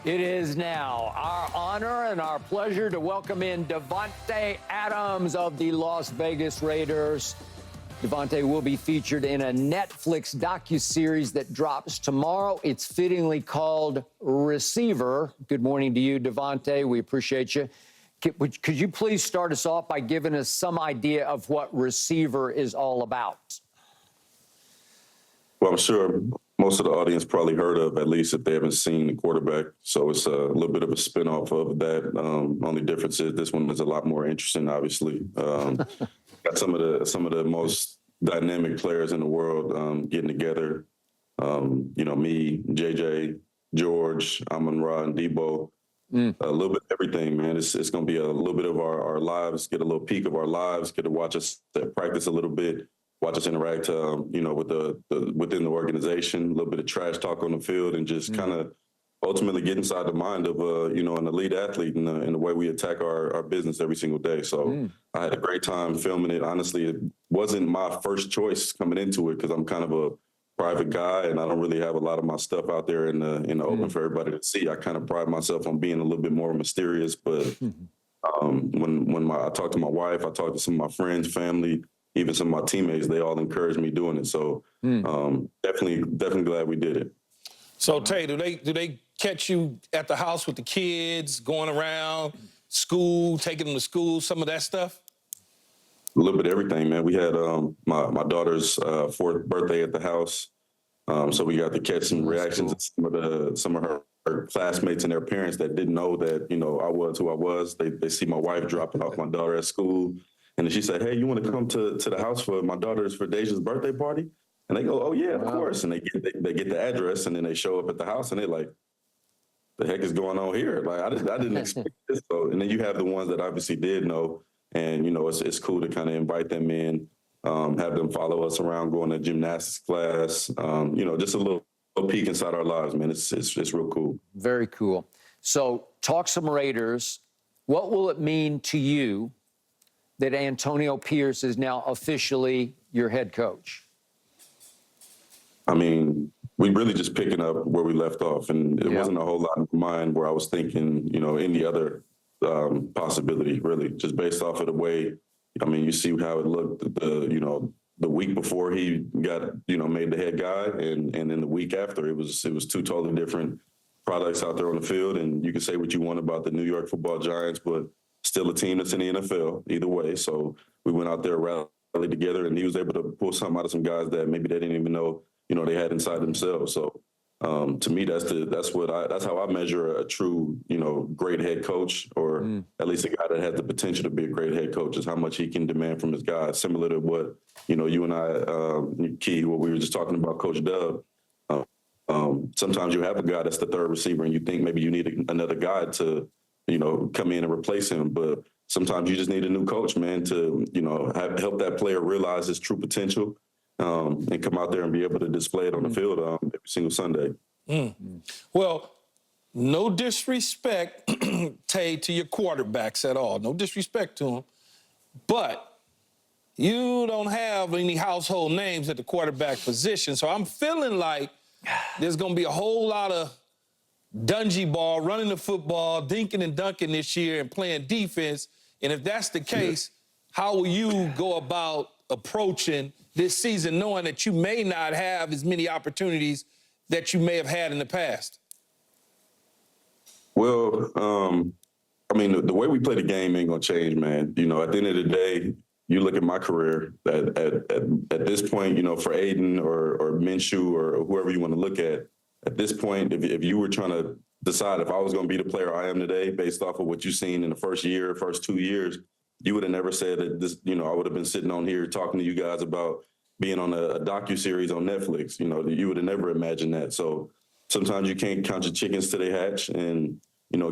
It is now our honor and our pleasure to welcome in Davante Adams of the Las Vegas Raiders. Davante will be featured in a Netflix docuseries that drops tomorrow. It's fittingly called Receiver. Good morning to you, Davante. We appreciate you. Could you please start us off by giving us some idea of what Receiver is all about? Well, I'm sure most of the audience probably heard of, at least if they haven't seen The Quarterback. So it's a little bit of a spinoff of that. Only difference is this one is a lot more interesting, obviously. Got some of the most dynamic players in the world getting together. Me, JJ, George, Amon-Ra, and Debo. A little bit of everything, man. It's going to be a little bit of our lives, get a little peek of our lives, get to watch us practice a little bit, watch us interact, with within the organization, a little bit of trash talk on the field, and just kind of ultimately get inside the mind of, an elite athlete in the way we attack our business every single day. So I had a great time filming it. Honestly, it wasn't my first choice coming into it because I'm kind of a private guy and I don't really have a lot of my stuff out there in the open for everybody to see. I kind of pride myself on being a little bit more mysterious, but when I talked to my wife, I talked to some of my friends, family, even some of my teammates, they all encouraged me doing it. So definitely glad we did it. So Tay, do they catch you at the house with the kids, going around school, taking them to school, some of that stuff? A little bit of everything, man. We had my daughter's fourth birthday at the house, so we got to catch some reactions of some of her classmates and their parents that didn't know that I was who I was. They see my wife dropping off my daughter at school, and then she said, "Hey, you want to come to the house for my daughter's for Deja's birthday party?" And they go, "Oh yeah, of course." And they get the address, and then they show up at the house, and they're like, "The heck is going on here?" Like I didn't expect this. So, and then you have the ones that obviously did know. And, it's cool to kind of invite them in, have them follow us around, going to gymnastics class, just a little peek inside our lives, man. It's real cool. Very cool. So talk some Raiders. What will it mean to you that Antonio Pierce is now officially your head coach? I mean, we really just picking up where we left off. And it wasn't a whole lot in mind where I was thinking, any other possibility, really, just based off of the way, you see how it looked the week before he got, made the head guy, and then the week after, it was two totally different products out there on the field. And you can say what you want about the New York Football Giants, but still a team that's in the NFL either way. So we went out there, rallied together, and he was able to pull something out of some guys that maybe they didn't even know, they had inside themselves. So to me, that's how I measure a true, great head coach, or at least a guy that has the potential to be a great head coach, is how much he can demand from his guys. Similar to what, you and I, Key, what we were just talking about, Coach Dub. Sometimes you have a guy that's the third receiver and you think maybe you need another guy to, come in and replace him. But sometimes you just need a new coach, man, to, help that player realize his true potential. And come out there and be able to display it on the field every single Sunday. Well, no disrespect, Tay, to your quarterbacks at all. No disrespect to them. But you don't have any household names at the quarterback position. So I'm feeling like there's going to be a whole lot of dungy ball, running the football, dinking and dunking this year and playing defense. And if that's the case, how will you go about approaching this season, knowing that you may not have as many opportunities that you may have had in the past? Well, the way we play the game ain't gonna change, man. At the end of the day, you look at my career at this point, for Aiden or Minshew or whoever you want to look at this point, if you were trying to decide if I was going to be the player I am today based off of what you've seen in the first 2 years, you would have never said that this, I would have been sitting on here talking to you guys about being on a docuseries on Netflix. You would have never imagined that. So sometimes you can't count your chickens till they hatch, and,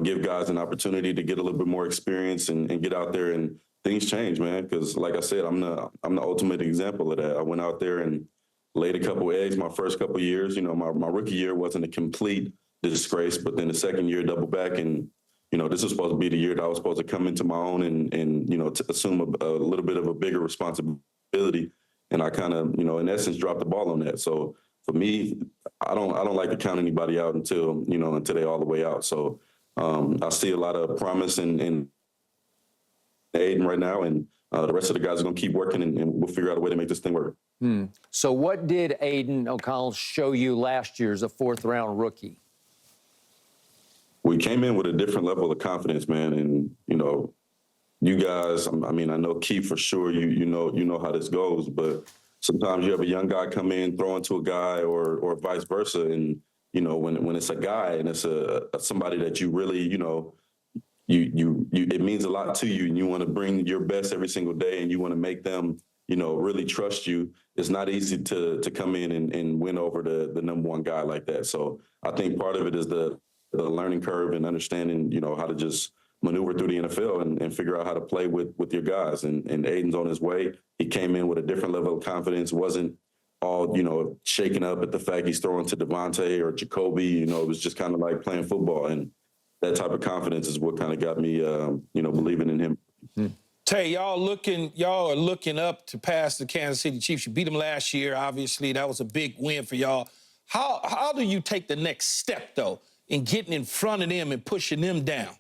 give guys an opportunity to get a little bit more experience and get out there, and things change, man. Because like I said, I'm the ultimate example of that. I went out there and laid a couple eggs my first couple of years. My rookie year wasn't a complete disgrace, but then the second year, double back, and this was supposed to be the year that I was supposed to come into my own and to assume a little bit of a bigger responsibility. And I kind of, in essence, dropped the ball on that. So for me, I don't like to count anybody out until they're all the way out. So I see a lot of promise in Aiden right now, and the rest of the guys are going to keep working, and we'll figure out a way to make this thing work. So what did Aiden O'Connell show you last year as a fourth-round rookie? We came in with a different level of confidence, man, and you guys. I mean, I know Keith for sure. You know how this goes, but sometimes you have a young guy come in, throw into a guy, or vice versa, and when it's a guy and it's somebody that you really it means a lot to you, and you want to bring your best every single day, and you want to make them really trust you. It's not easy to come in and win over the number one guy like that. So I think part of it is the learning curve and understanding how to just maneuver through the NFL and figure out how to play with your guys. And Aiden's on his way. He came in with a different level of confidence. Wasn't all shaken up at the fact he's throwing to Davante or Jacoby. It was just kind of like playing football, and that type of confidence is what kind of got me believing in him. Tay, y'all are looking up to pass the Kansas City Chiefs. You beat them last year, obviously. That was a big win for y'all. How do you take the next step, though, in getting in front of them and pushing them down?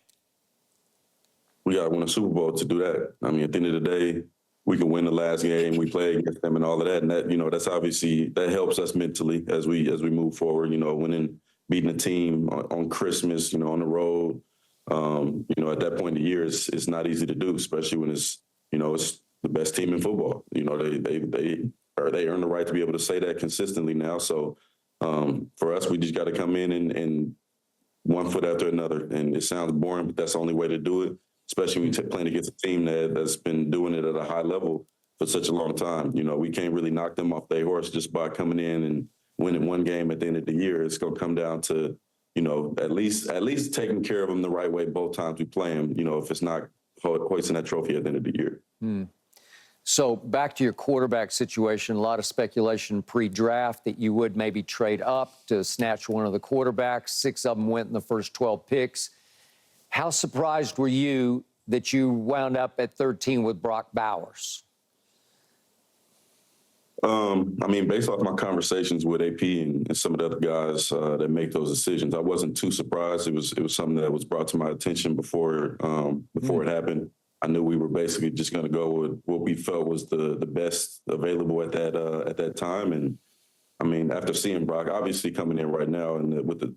We got to win a Super Bowl to do that. I mean, at the end of the day, we can win the last game, we play against them and all of that. And that, that's obviously, that helps us mentally as we move forward, beating a team on Christmas, on the road. At that point in the year, it's not easy to do, especially when it's the best team in football. They earn the right to be able to say that consistently now. So for us, we just got to come in and one foot after another. And it sounds boring, but that's the only way to do it, especially when you're playing against a team that's been doing it at a high level for such a long time. We can't really knock them off their horse just by coming in and winning one game at the end of the year. It's going to come down to at least taking care of them the right way both times we play them, if it's not hoisting that trophy at the end of the year. So back to your quarterback situation, a lot of speculation pre-draft that you would maybe trade up to snatch one of the quarterbacks. 6 of them went in the first 12 picks. How surprised were you that you wound up at 13 with Brock Bowers? I mean, based off my conversations with AP and some of the other guys that make those decisions, I wasn't too surprised. It was something that was brought to my attention before it happened. I knew we were basically just going to go with what we felt was the best available at that time. And I mean, after seeing Brock obviously coming in right now and with the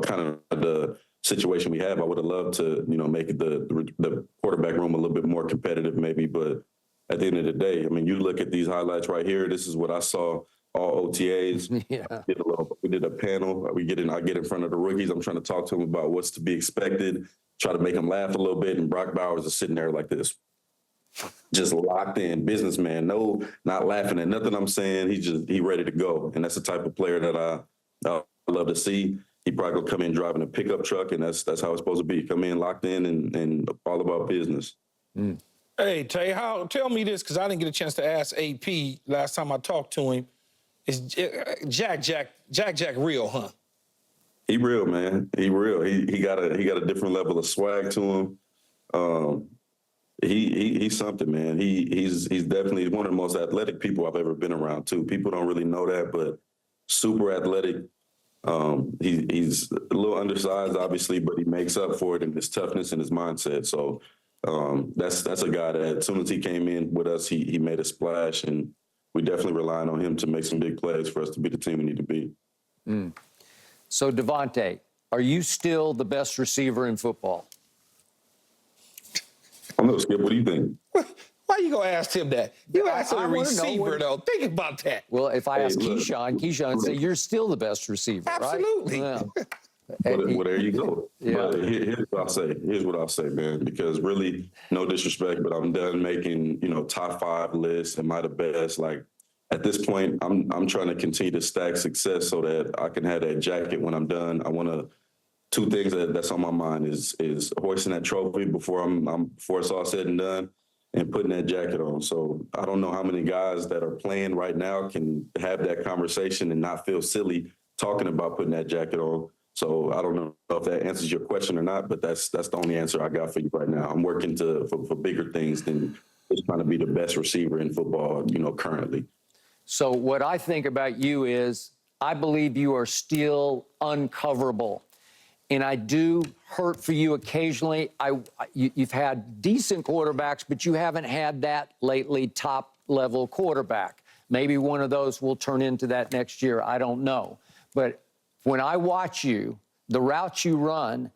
kind of the situation we have, I would have loved to make the quarterback room a little bit more competitive, maybe, but. At the end of the day, I mean, you look at these highlights right here. This is what I saw all OTAs. Yeah. We did a panel. I get in front of the rookies. I'm trying to talk to them about what's to be expected, try to make them laugh a little bit. And Brock Bowers is sitting there like this, just locked in, businessman. No, not laughing at nothing I'm saying. He ready to go. And that's the type of player that I love to see. He probably gonna come in driving a pickup truck, and that's how it's supposed to be. Come in locked in and all about business. Hey, Tay, tell me this, because I didn't get a chance to ask AP last time I talked to him. Is Jack real, huh? He real, man. He real. He got a different level of swag to him. He's something, man. He's definitely one of the most athletic people I've ever been around, too. People don't really know that, but super athletic. He's a little undersized, obviously, but he makes up for it in his toughness and his mindset. So that's a guy that as soon as he came in with us, he made a splash, and we definitely relying on him to make some big plays for us to be the team we need to be. So Davante, are you still the best receiver in football? I don't know, Skip. What do you think? Why you gonna ask him that? You asked a receiver, though. Think about that. Well, if I ask Keyshawn would say you're still the best receiver, Absolutely. right? Yeah. Well, there you go. Yeah. But here's what I'll say, man, because really, no disrespect, but I'm done making, top 5 lists and my the best. Like, at this point, I'm trying to continue to stack success so that I can have that jacket when I'm done. I want to, 2 things that's on my mind is hoisting that trophy before it's all said and done, and putting that jacket on. So I don't know how many guys that are playing right now can have that conversation and not feel silly talking about putting that jacket on. So I don't know if that answers your question or not, but that's the only answer I got for you right now. I'm working for bigger things than just trying to be the best receiver in football, currently. So what I think about you is I believe you are still uncoverable. And I do hurt for you occasionally. You've had decent quarterbacks, but you haven't had that lately top-level quarterback. Maybe one of those will turn into that next year. I don't know. But when I watch you, the routes you run,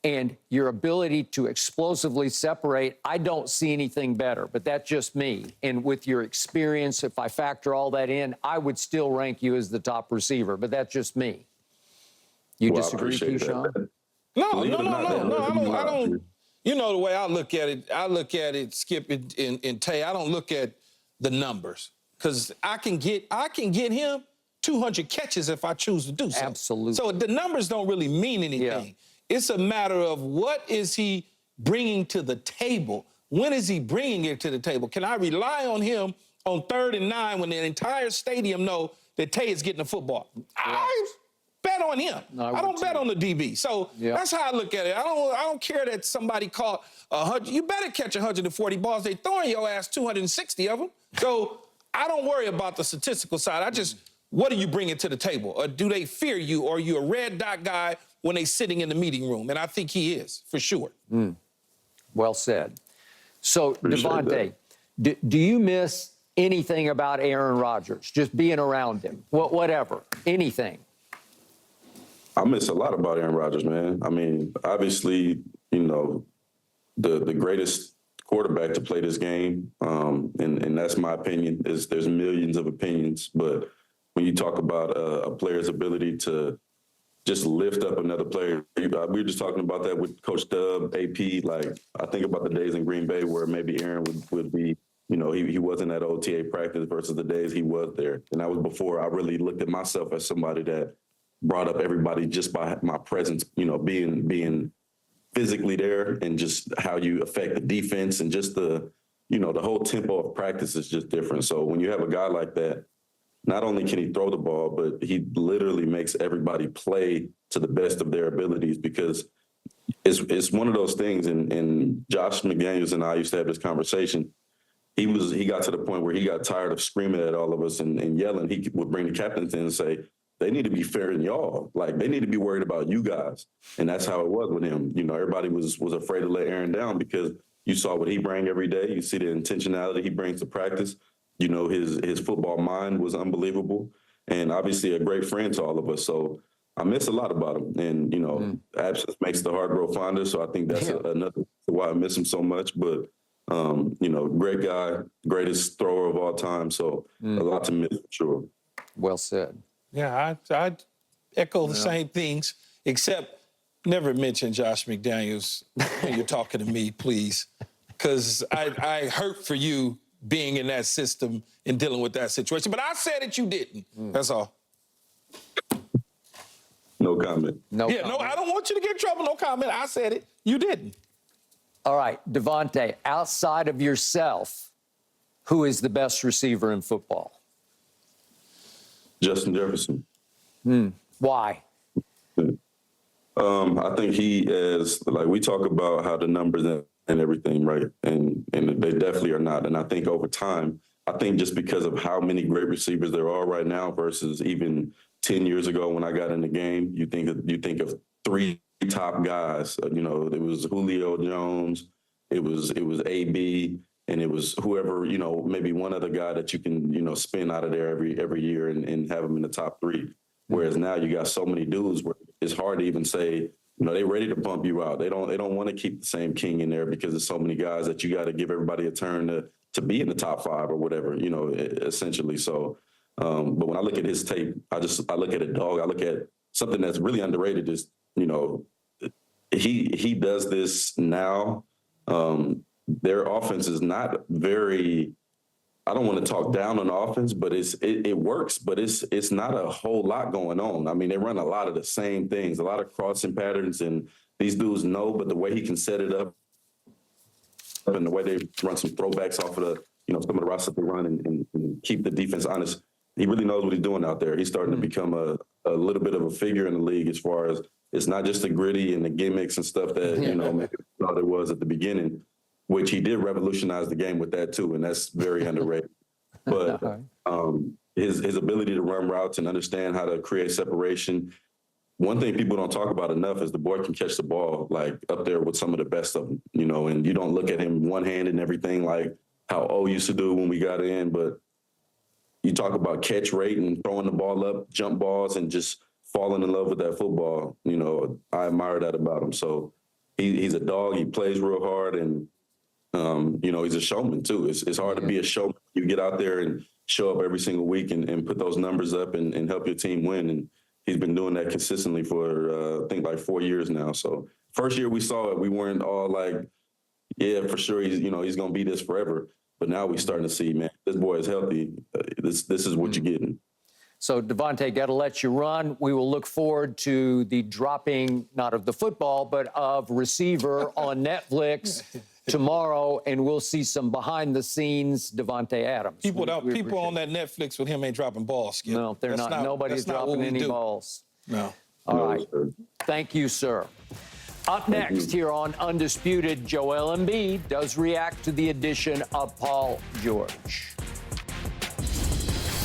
and your ability to explosively separate, I don't see anything better, but that's just me. And with your experience, if I factor all that in, I would still rank you as the top receiver, but that's just me. You disagree, Keyshawn? No, I don't. You know the way I look at it, Skip and Tay, I don't look at the numbers, because I can get him 200 catches if I choose to do so. Absolutely. So the numbers don't really mean anything. Yeah. It's a matter of what is he bringing to the table? When is he bringing it to the table? Can I rely on him on 3rd and 9 when the entire stadium know that Tay is getting the football? Yeah. I bet on him. No, I don't bet on the DB. So that's how I look at it. I don't care that somebody caught 100. You better catch 140 balls. They throwing your ass 260 of them. So I don't worry about the statistical side. I just, what are you bringing to the table? Or do they fear you? Or are you a red dot guy when they sitting in the meeting room? And I think he is, for sure. Well said. So, Davante, do you miss anything about Aaron Rodgers, just being around him? Whatever, anything? I miss a lot about Aaron Rodgers, man. I mean, obviously, you know, the greatest quarterback to play this game, and that's my opinion. There's millions of opinions, but when you talk about a player's ability to just lift up another player. We were just talking about that with Coach Dub, AP. Like, I think about the days in Green Bay where maybe Aaron would be, you know, he wasn't at OTA practice versus the days he was there. And that was before I really looked at myself as somebody that brought up everybody just by my presence, you know, being physically there, and just how you affect the defense, and just the, you know, the whole tempo of practice is just different. So when you have a guy like that, not only can he throw the ball, but he literally makes everybody play to the best of their abilities, because it's one of those things. And Josh McDaniels and I used to have this conversation. He got to the point where he got tired of screaming at all of us and yelling. He would bring the captains in and say, they need to be fair than y'all. Like, they need to be worried about you guys. And that's how it was with him. You know, everybody was afraid to let Aaron down, because you saw what he bring every day. You see the intentionality he brings to practice. You know, his football mind was unbelievable, and obviously a great friend to all of us. So I miss a lot about him. And, you know, absence makes the heart grow fonder. So I think that's another why I miss him so much. But, you know, great guy, greatest thrower of all time. So a lot to miss, for sure. Well said. Yeah, I echo the same things, except never mention Josh McDaniels when you're talking to me, please, because I hurt for you being in that system and dealing with that situation. But I said that you didn't. That's all. No comment. No comment. No, I don't want you to get in trouble. No comment. I said it. You didn't. All right, Davante, outside of yourself, who is the best receiver in football? Justin Jefferson. Why? I think he is, like, we talk about how the numbers and everything, right? And they definitely are not. And I think over time, I think just because of how many great receivers there are right now versus even 10 years ago when I got in the game, you think of 3 top guys. You know, it was Julio Jones, it was AB, and it was whoever, you know, maybe one other guy that you can, you know, spin out of there every year and have them in the top 3. Whereas now you got so many dudes where it's hard to even say, you know, they ready to bump you out. They don't want to keep the same king in there, because there's so many guys that you got to give everybody a turn to be in the top 5 or whatever, you know, essentially. So, but when I look at his tape, I look at a dog. I look at something that's really underrated. Is, you know, he does this now. Their offense is not very. I don't want to talk down on offense, but it works, but it's not a whole lot going on. I mean, they run a lot of the same things, a lot of crossing patterns, and these dudes know, but the way he can set it up and the way they run some throwbacks off of the, you know, some of the routes that they run and keep the defense honest, he really knows what he's doing out there. He's starting to become a little bit of a figure in the league, as far as it's not just the gritty and the gimmicks and stuff that, you know, maybe thought it was at the beginning, which he did revolutionize the game with that too, and that's very underrated. But his ability to run routes and understand how to create separation. One thing people don't talk about enough is the boy can catch the ball, like, up there with some of the best of them, you know, and you don't look at him one-handed and everything like how O used to do when we got in, but you talk about catch rate and throwing the ball up, jump balls, and just falling in love with that football. You know, I admire that about him. So he's a dog. He plays real hard, and, you know, he's a showman, too. It's hard to be a showman. You get out there and show up every single week and put those numbers up and help your team win. And he's been doing that consistently for, I think, like 4 years now. So first year we saw it, we weren't all like, yeah, for sure, he's going to be this forever. But now we're starting to see, man, this boy is healthy. This is what you're getting. So, Davante, got to let you run. We will look forward to the dropping, not of the football, but of receiver on Netflix tomorrow, and we'll see some behind-the-scenes Davante Adams. People on that Netflix with him ain't dropping balls, Skip. No, they're not. Nobody's dropping any balls. No. All right. Thank you, sir. Up next here on Undisputed, Joel Embiid does react to the addition of Paul George.